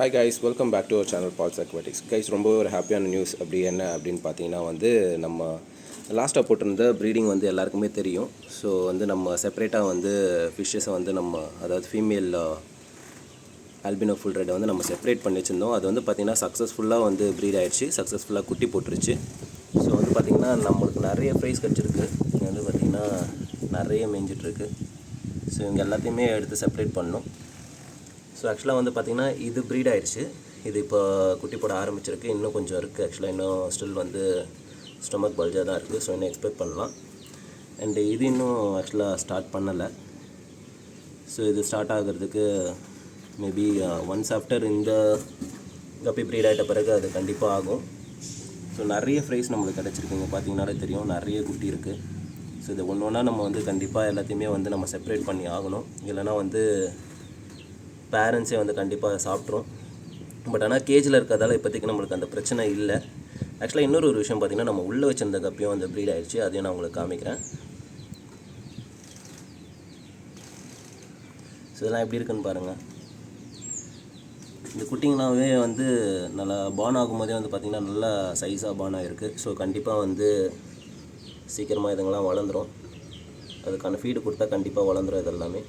Hi guys, welcome back to our channel Paul's Aquatics. Guys, ரொம்ப ஒரு ஹாப்பியான news அப்படின்னு பார்த்தீங்கன்னா நம்ம லாஸ்ட்டாக போட்டிருந்த ப்ரீடிங் எல்லாருக்குமே தெரியும். ஸோ நம்ம செப்பரேட்டாக ஃபிஷ்ஷஸை அதாவது ஃபீமேல் ஆல்பினோ ஃபுல் ரெட்டை நம்ம செப்பரேட் பண்ணி வச்சுருந்தோம். அது பார்த்திங்கன்னா சக்ஸஸ்ஃபுல்லாக ப்ரீட் ஆகிடுச்சு, சக்ஸஸ்ஃபுல்லாக குட்டி போட்டுருச்சு. ஸோ பார்த்திங்கன்னா நம்மளுக்கு நிறைய ப்ரைஸ் கிடச்சிருக்கு. இங்கே பார்த்திங்கன்னா நிறைய மேய்ஞ்சிட்ருக்கு. ஸோ இவங்க எல்லாத்தையுமே எடுத்து செப்பரேட் பண்ணணும். ஸோ ஆக்சுவலாக பார்த்திங்கன்னா இது ப்ரீட் ஆகிடுச்சு. இது இப்போ குட்டி போட ஆரம்பிச்சிருக்கு. இன்னும் கொஞ்சம் இருக்குது. ஆக்சுவலாக இன்னும் ஸ்டில் ஸ்டொமக் பல்ஜாக தான் இருக்குது. ஸோ இன்னும் எக்ஸ்பெக்ட் பண்ணலாம். அண்டு இது இன்னும் ஆக்சுவலாக ஸ்டார்ட் பண்ணலை. ஸோ இது ஸ்டார்ட் ஆகிறதுக்கு மேபி ஒன்ஸ் ஆஃப்டர் இந்த கப்பி ப்ரீட் ஆகிட்ட பிறகு அது கண்டிப்பாக ஆகும். ஸோ நிறைய ஃப்ரைஸ் நம்மளுக்கு கிடச்சிருக்குங்க. பார்த்திங்கனாலே தெரியும், நிறைய குட்டி இருக்குது. ஸோ இது ஒன்று ஒன்றா நம்ம கண்டிப்பாக எல்லாத்தையுமே நம்ம செப்பரேட் பண்ணி ஆகணும். இல்லைனா பேரண்ட்ஸே கண்டிப்பாக சாப்பிட்ரும். பட் ஆனால் கேஜில் இருக்கிறதால இப்போதைக்கு நம்மளுக்கு அந்த பிரச்சனை இல்லை. ஆக்சுவலாக இன்னொரு விஷயம் பார்த்திங்கன்னா, நம்ம உள்ளே வச்சிருந்த கப்பியும் ப்ரீட் ஆகிடுச்சு. அதையும் நான் உங்களுக்கு காமிக்கிறேன். ஸோ இதெல்லாம் எப்படி இருக்குன்னு பாருங்கள். இந்த குட்டிங்களாவே நல்லா பான் ஆகும்போதே பார்த்திங்கன்னா நல்லா சைஸாக பான் ஆகிருக்கு. ஸோ கண்டிப்பாக சீக்கிரமாக இதுங்கெல்லாம் வளர்ந்துடும். அதுக்கான ஃபீடு கொடுத்தா கண்டிப்பாக வளர்ந்துடும். இதெல்லாமே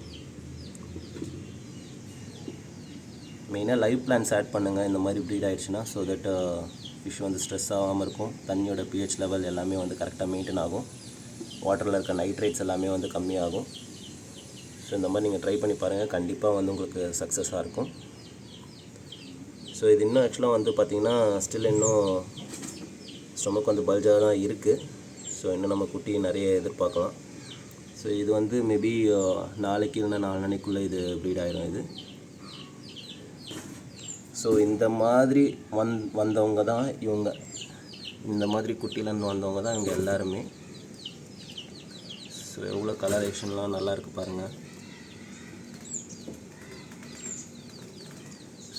மெயினாக லைவ் பிளான்ஸ் ஆட் பண்ணுங்கள் இந்த மாதிரி ப்ரீட் ஆகிடுச்சுன்னா. ஸோ தட் ஃபிஷ் ஸ்ட்ரெஸ் ஆகாமல் இருக்கும். தண்ணியோட பிஹெச் லெவல் எல்லாமே கரெக்டாக மெயின்டைன் ஆகும். வாட்டரில் இருக்க நைட்ரேட்ஸ் எல்லாமே கம்மியாகும். ஸோ இந்த மாதிரி நீங்கள் ட்ரை பண்ணி பாருங்கள். கண்டிப்பாக உங்களுக்கு சக்ஸஸாக இருக்கும். ஸோ இது இன்னும் ஆக்சுவலாக பார்த்திங்கன்னா ஸ்டில் இன்னும் ஸ்டொமக் பல்ஜாக தான் இருக்குது. ஸோ இன்னும் நம்ம குட்டி நிறைய எதிர்பார்க்கலாம். ஸோ இது மேபி நாளைக்கு இல்லைன்னா 4 நாளைக்குள்ளே இது ப்ரீட் ஆகிடும். இது ஸோ இந்த மாதிரி வந்தவங்க தான் இவங்க. இந்த மாதிரி குட்டிலேருந்து வந்தவங்க தான் இவங்க எல்லாருமே. ஸோ எவ்வளோ கலரேஷன்லாம் நல்லாயிருக்கு பாருங்கள்.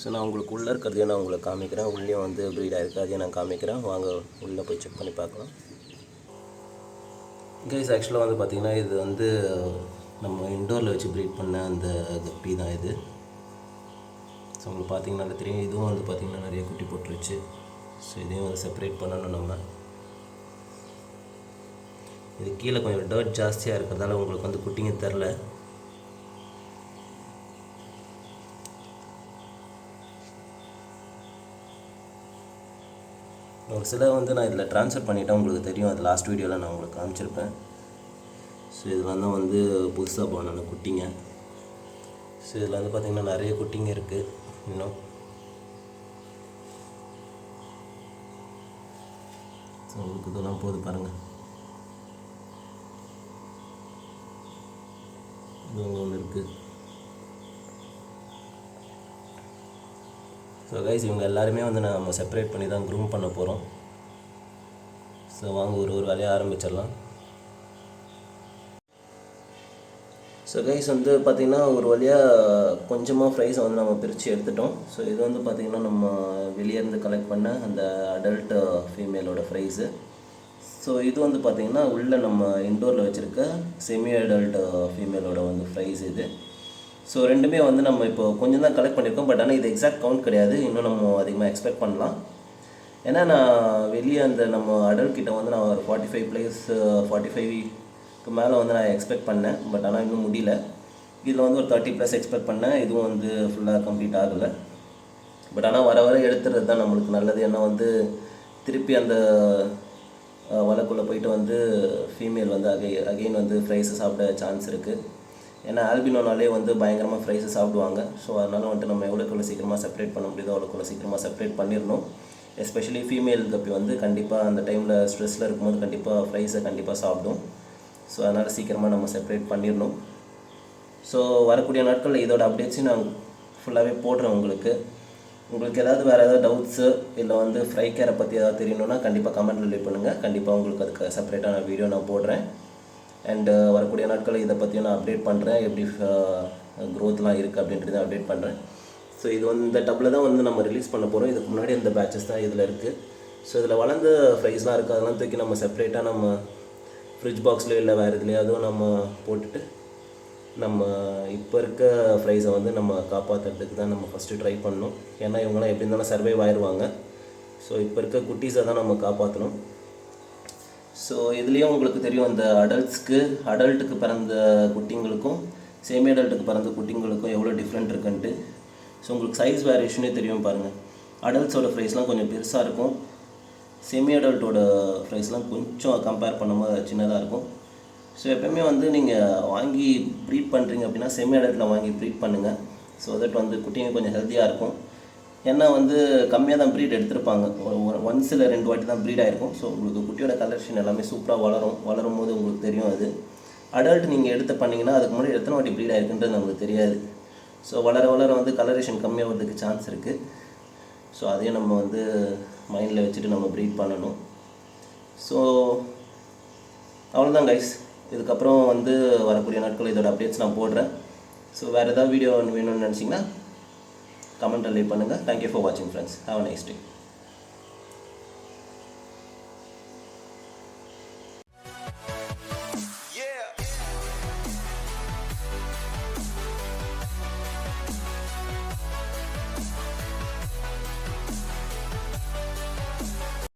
ஸோ நான் உங்களுக்கு உள்ளே இருக்கிறதையும் நான் உங்களுக்கு காமிக்கிறேன். உள்ளேயும் ப்ரீட் ஆகிருக்கு, அதையும் நான் காமிக்கிறேன். வாங்க உள்ளே போய் செக் பண்ணி பார்க்கலாம். கைஸ், ஆக்சுவலாக பார்த்திங்கன்னா இது நம்ம இன்டோரில் வச்சு ப்ரீட் பண்ண அந்த கப்பி தான் இது. ஸோ உங்களுக்கு பார்த்திங்கனாலே தெரியும், இதுவும் பார்த்திங்கன்னா நிறைய குட்டி போட்டுருச்சு. ஸோ இதையும் செப்பரேட் பண்ணணும் நம்ம. இது கீழே கொஞ்சம் டர்ட் ஜாஸ்தியாக இருக்கிறதால உங்களுக்கு குட்டிங்க தெரில. ஒரு சில நான் இதில் ட்ரான்ஸ்ஃபர் பண்ணிவிட்டேன். உங்களுக்கு தெரியும், அது லாஸ்ட் வீடியோவில் நான் உங்களுக்கு காமிச்சிருப்பேன். ஸோ இதில் தான் புதுசாக போனான குட்டிங்க. ஸோ இதில் பார்த்திங்கன்னா நிறைய குட்டிங்க இருக்குது. இன்னும் ஸோ உங்களுக்கு இதெல்லாம் போகுது பாருங்கள். இது ஒன்று இருக்குது. ஸோ கைஸ், இவங்க எல்லாருமே நம்ம செப்பரேட் பண்ணி தான் க்ரூம் பண்ண போகிறோம். ஸோ வாங்க ஒரு வேலையை ஆரம்பிச்சிடலாம். ஸோ கைஸ் பார்த்திங்கன்னா ஒரு வழியாக கொஞ்சமாக ஃப்ரைஸை நம்ம பிரித்து எடுத்துட்டோம். ஸோ இது பார்த்திங்கன்னா நம்ம வெளியேருந்து கலெக்ட் பண்ண அந்த அடல்ட் ஃபீமேலோட ஃப்ரைஸு. ஸோ இது பார்த்திங்கன்னா உள்ளே நம்ம இன்டோரில் வச்சுருக்க செமி அடல்ட் ஃபீமேலோட ஃப்ரைஸ் இது. ஸோ ரெண்டுமே நம்ம இப்போ கொஞ்சம் தான் கலெக்ட் பண்ணியிருக்கோம். பட் ஆனால் இது எக்ஸாக்ட் கவுண்ட் கிடையாது. இன்னும் நம்ம அதிகமாக எக்ஸ்பெக்ட் பண்ணலாம். ஏன்னா நான் வெளியே நம்ம அடல்ட் கிட்ட நான் ஒரு 45 மேலே நான் எக்ஸ்பெக்ட் பண்ணேன். பட் ஆனால் இன்னும் முடியல. இதில் ஒரு 30+ எக்ஸ்பெக்ட் பண்ணேன். இதுவும் ஃபுல்லாக கம்ப்ளீட் ஆகலை. பட் ஆனால் வர எடுத்துறது தான் நம்மளுக்கு நல்லது. ஏன்னா திருப்பி அந்த வலைக்குள்ளே போயிட்டு ஃபீமேல் அகெயின் ஃப்ரைஸை சாப்பிட சான்ஸ் இருக்குது. ஏன்னா ஆல்பினோனாலே பயங்கரமாக ஃப்ரைஸை சாப்பிடுவாங்க. ஸோ அதனால் நம்ம எவ்வளோக்குள்ள சீக்கிரமாக செப்பரேட் பண்ண முடியுதோ அவ்வளோக்குள்ள சீக்கிரமாக செப்பரேட் பண்ணிடணும். எஸ்பெஷலி ஃபீமேல் கப்பி கண்டிப்பாக அந்த டைமில் ஸ்ட்ரெஸ்ஸில் இருக்கும்போது கண்டிப்பாக ஃப்ரைஸை கண்டிப்பாக சாப்பிடும். ஸோ அதனால் சீக்கிரமாக நம்ம செப்பரேட் பண்ணிடணும். ஸோ வரக்கூடிய நாட்களில் இதோட அப்டேட்ஸையும் நான் ஃபுல்லாகவே போடுறேன். உங்களுக்கு ஏதாவது வேறு ஏதாவது டவுட்ஸு இல்லை ஃப்ரை கேரை பற்றி ஏதாவது தெரியணுன்னா கண்டிப்பாக கமெண்ட்டில் லீவ் பண்ணுங்கள். கண்டிப்பாக உங்களுக்கு அதுக்கு செப்பரேட்டான வீடியோ நான் போடுறேன். அண்டு வரக்கூடிய நாட்களில் இதை பற்றியும் நான் அப்டேட் பண்ணுறேன். எப்படி க்ரோத்லாம் இருக்குது அப்படின்றத அப்டேட் பண்ணுறேன். ஸோ இது இந்த டப்பில் தான் நம்ம ரிலீஸ் பண்ண போகிறோம். இதுக்கு முன்னாடி இந்த பேட்சஸ் தான் இதில் இருக்குது. ஸோ இதில் வளர்ந்த ஃப்ரைஸ்லாம் இருக்குது. அதெல்லாம் தூக்கி நம்ம செப்பரேட்டாக நம்ம ஃப்ரிட்ஜ் பாக்ஸ்லேயோ இல்லை வேறு இதுலையோ அதுவும் நம்ம போட்டுட்டு நம்ம இப்போ இருக்க ஃப்ரைஸை வந்து நம்ம காப்பாற்றுறதுக்கு தான் நம்ம ஃபஸ்ட்டு ட்ரை பண்ணணும். ஏன்னா இவங்களாம் எப்படி இருந்தாலும் சர்வைவ் ஆயிடுவாங்க. ஸோ இப்போ இருக்க குட்டீஸை தான் நம்ம காப்பாற்றணும். ஸோ இதுலேயும் உங்களுக்கு தெரியும், அந்த அடல்ட்டுக்கு பிறந்த குட்டிங்களுக்கும் செமி அடல்ட்டுக்கு பிறந்த குட்டிங்களுக்கும் எவ்வளோ டிஃப்ரெண்ட் இருக்குன்ட்டு. ஸோ உங்களுக்கு சைஸ் வேரியேஷனே தெரியும் பாருங்கள். அடல்ட்ஸோட ஃப்ரைஸ்லாம் கொஞ்சம் பெருசாக இருக்கும், செமி அடல்ட்டோட ஃப்ரைஸ்லாம் கொஞ்சம் கம்பேர் பண்ணும்போது சின்னதாக இருக்கும். ஸோ எப்போயுமே வந்து நீங்கள் வாங்கி ப்ரீட் பண்ணுறீங்க அப்படின்னா செமி அடல்ட்டில் வாங்கி ப்ரீட் பண்ணுங்கள். ஸோ தட் வந்து குட்டிங்க கொஞ்சம் ஹெல்த்தியாக இருக்கும். ஏன்னா வந்து கம்மியாக தான் ப்ரீட் எடுத்திருப்பாங்க, ஒன்ஸ் இல்லை 2 வாட்டி தான் ப்ரீட் ஆகிருக்கும். ஸோ உங்களுக்கு குட்டியோட கலெக்ஷன் எல்லாமே சூப்பராக வளரும் போது உங்களுக்கு தெரியும். அது அடல்ட் நீங்கள் எடுத்து பண்ணிங்கன்னா அதுக்கு முன்னாடி எத்தனை வாட்டி ப்ரீட் ஆகிருக்குன்றது நமக்கு தெரியாது. ஸோ வளர வந்து கலரேஷன் கம்மியாகிறதுக்கு சான்ஸ் இருக்குது. ஸோ அதையும் நம்ம வந்து மைண்டில் வச்சுட்டு நம்ம ப்ரீட் பண்ணணும். ஸோ அவ்வளோதான் கைஸ். இதுக்கப்புறம் வந்து வரக்கூடிய நாட்கள் இதோட அப்டேட்ஸ் நான் போடுறேன். ஸோ வேறு ஏதாவது வீடியோ வேணும்னு நினச்சிங்கன்னா கமெண்ட்டில் லீவ் பண்ணுங்கள். தேங்க்யூ ஃபார் வாட்சிங் friends. Have a nice day.